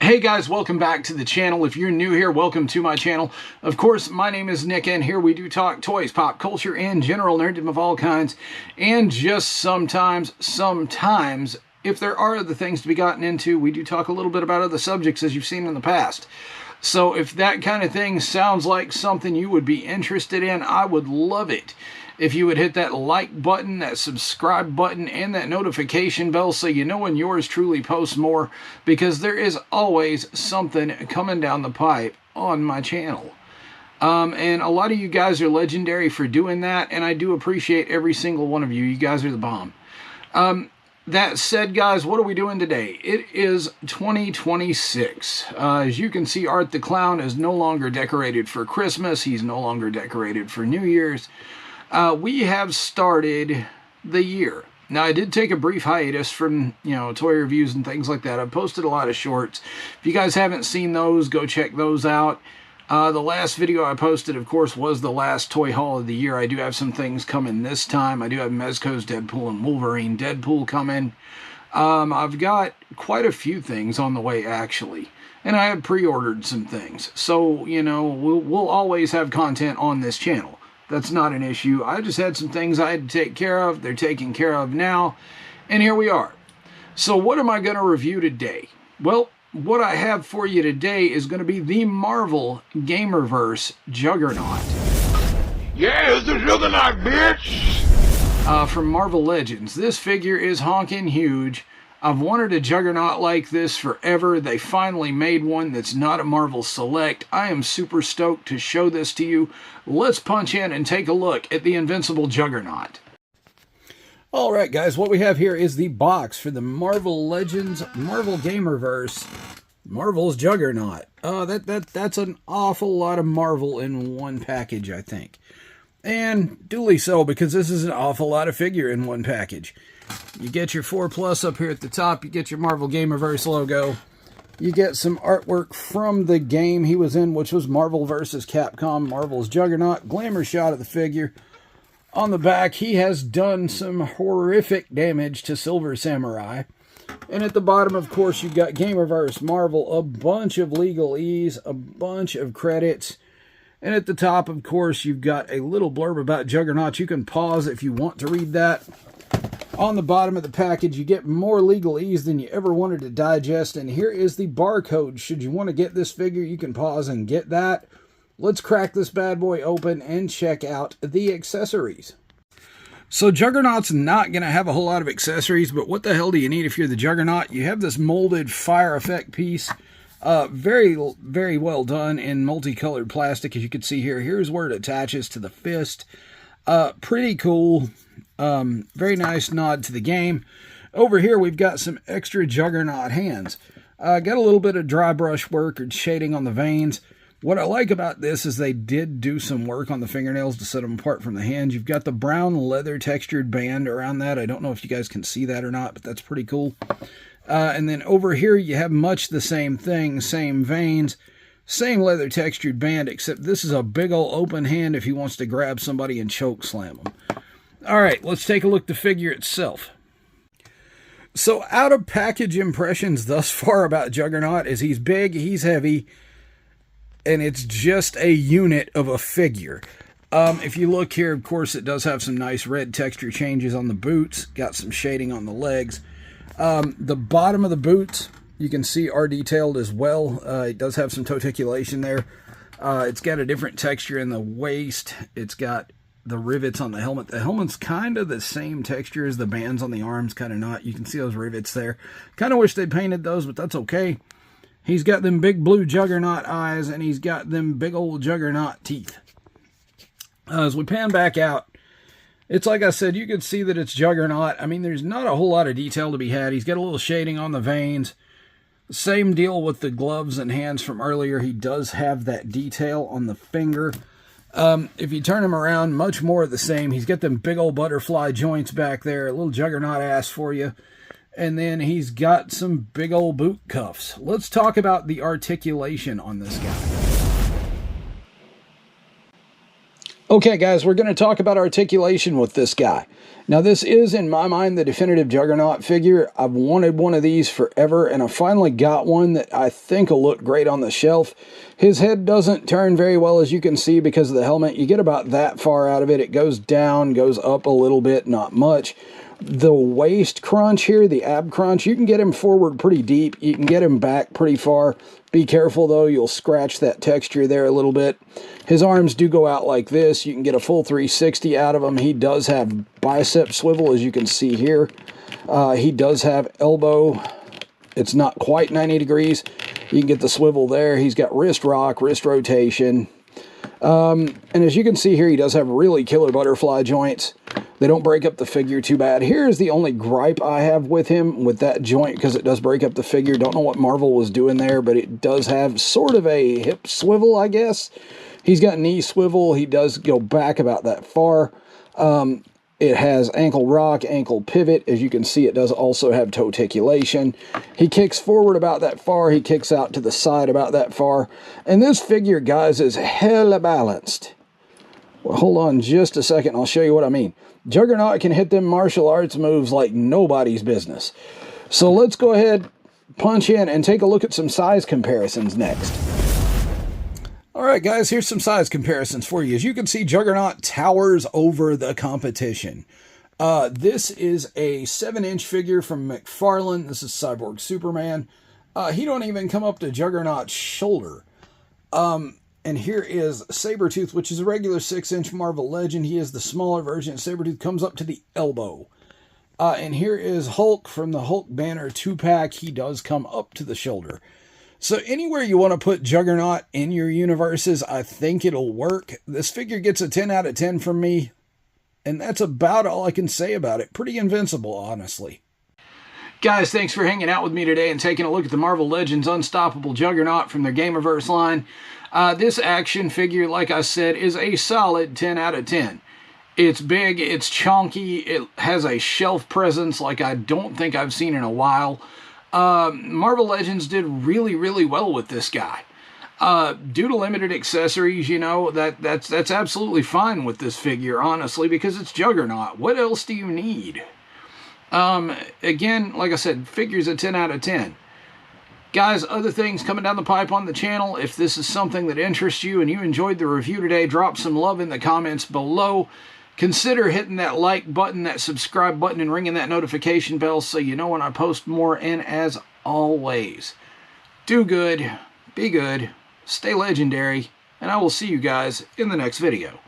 Hey guys, welcome back to the channel. If you're new here, welcome to my channel. Of course, my name is Nick, and here we do talk toys, pop culture, and general nerddom of all kinds. And just sometimes, if there are other things to be gotten into, we do talk a little bit about other subjects as you've seen in the past. So if that kind of thing sounds like something you would be interested in, I would love it if you would hit that like button, that subscribe button, and that notification bell so you know when yours truly posts more, because there is always something coming down the pipe on my channel. And a lot of you guys are legendary for doing that, and I do appreciate every single one of you. You guys are the bomb. That said, guys, what are we doing today? It is 2026. As you can see, Art the Clown is no longer decorated for Christmas. He's no longer decorated for New Year's. We have started the year. Now, I did take a brief hiatus from, toy reviews and things like that. I've posted a lot of shorts. If you guys haven't seen those, go check those out. The last video I posted, of course, was the last toy haul of the year. I do have some things coming this time. I do have Mezco's Deadpool and Wolverine Deadpool coming. I've got quite a few things on the way, actually. And I have pre-ordered some things. So, we'll always have content on this channel. That's not an issue. I just had some things I had to take care of. They're taken care of now. And here we are. So what am I going to review today? Well, what I have for you today is going to be the Marvel Gamerverse Juggernaut. Yeah, it's the Juggernaut, bitch! From Marvel Legends. This figure is honking huge. I've wanted a Juggernaut like this forever. They finally made one that's not a Marvel Select. I am super stoked to show this to you. Let's punch in and take a look at the Invincible Juggernaut. Alright guys, what we have here is the box for the Marvel Legends Marvel Gamerverse Marvel's Juggernaut. That's an awful lot of Marvel in one package, I think. And duly so, because this is an awful lot of figure in one package. You get your 4+ up here at the top. You get your Marvel Gamerverse logo. You get some artwork from the game he was in, which was Marvel vs. Capcom, Marvel's Juggernaut. Glamour shot of the figure. On the back, he has done some horrific damage to Silver Samurai. And at the bottom, of course, you've got Gamerverse Marvel, a bunch of legalese, a bunch of credits. And at the top, of course, you've got a little blurb about Juggernaut. You can pause if you want to read that. On the bottom of the package, you get more legalese than you ever wanted to digest. And here is the barcode. Should you want to get this figure, you can pause and get that. Let's crack this bad boy open and check out the accessories. So Juggernaut's not going to have a whole lot of accessories, but what the hell do you need if you're the Juggernaut? You have this molded fire effect piece. Very, very well done in multicolored plastic, as you can see here. Here's where it attaches to the fist. Pretty cool. Very nice nod to the game. Over here, we've got some extra Juggernaut hands. Got a little bit of dry brush work or shading on the veins. What I like about this is they did do some work on the fingernails to set them apart from the hands. You've got the brown leather textured band around that. I don't know if you guys can see that or not, but that's pretty cool. And then over here, you have much the same thing, same veins, same leather textured band, except this is a big old open hand if he wants to grab somebody and choke slam them. All right, let's take a look at the figure itself. So out of package impressions thus far about Juggernaut is he's big, he's heavy, and it's just a unit of a figure. If you look here, of course, it does have some nice red texture changes on the boots, got some shading on the legs. The bottom of the boots, you can see, are detailed as well. It does have some toticulation there. It's got a different texture in the waist. It's got the rivets on the helmet. The helmet's kind of the same texture as the bands on the arms, kind of not. You can see those rivets there. Kind of wish they painted those, but that's okay. He's got them big blue Juggernaut eyes, and he's got them big old Juggernaut teeth. As we pan back out, it's like I said, you can see that it's Juggernaut. I mean, there's not a whole lot of detail to be had. He's got a little shading on the veins. Same deal with the gloves and hands from earlier. He does have that detail on the finger. If you turn him around, much more of the same. He's got them big old butterfly joints back there. A little Juggernaut ass for you. And then he's got some big old boot cuffs. Let's talk about the articulation on this guy. Okay, guys, we're going to talk about articulation with this guy. Now, this is, in my mind, the definitive Juggernaut figure. I've wanted one of these forever, and I finally got one that I think will look great on the shelf. His head doesn't turn very well, as you can see, because of the helmet. You get about that far out of it. It goes down, goes up a little bit, not much. The waist crunch here, the ab crunch, you can get him forward pretty deep. You can get him back pretty far. Be careful, though. You'll scratch that texture there a little bit. His arms do go out like this. You can get a full 360 out of him. He does have bicep swivel, as you can see here. He does have elbow. It's not quite 90 degrees. You can get the swivel there. He's got wrist rock, wrist rotation. And as you can see here, he does have really killer butterfly joints. They don't break up the figure too bad. Here's the only gripe I have with him, with that joint, because it does break up the figure. Don't know what Marvel was doing there, but it does have sort of a hip swivel, I guess. He's got knee swivel. He does go back about that far. It has ankle rock, ankle pivot. As you can see, it does also have toe articulation. He kicks forward about that far. He kicks out to the side about that far. And this figure, guys, is hella balanced. Well, hold on just a second. I'll show you what I mean. Juggernaut can hit them martial arts moves like nobody's business. So let's go ahead, punch in, and take a look at some size comparisons next. Alright guys, here's some size comparisons for you. As you can see, Juggernaut towers over the competition. This is a 7-inch figure from McFarlane. This is Cyborg Superman. He don't even come up to Juggernaut's shoulder. And here is Sabretooth, which is a regular 6-inch Marvel Legend. He is the smaller version. Sabretooth comes up to the elbow. And here is Hulk from the Hulk Banner 2-pack. He does come up to the shoulder. So anywhere you want to put Juggernaut in your universes, I think it'll work. This figure gets a 10 out of 10 from me. And that's about all I can say about it. Pretty invincible, honestly. Guys, thanks for hanging out with me today and taking a look at the Marvel Legends Unstoppable Juggernaut from their Gamerverse line. This action figure, like I said, is a solid 10 out of 10. It's big, it's chunky, it has a shelf presence like I don't think I've seen in a while. Marvel Legends did really, really well with this guy. Due to limited accessories, you know, that's absolutely fine with this figure, honestly, because it's Juggernaut. What else do you need? Again, like I said, figure's a 10 out of 10. Guys, other things coming down the pipe on the channel. If this is something that interests you and you enjoyed the review today, drop some love in the comments below. Consider hitting that like button, that subscribe button, and ringing that notification bell so you know when I post more. And as always, do good, be good, stay legendary, and I will see you guys in the next video.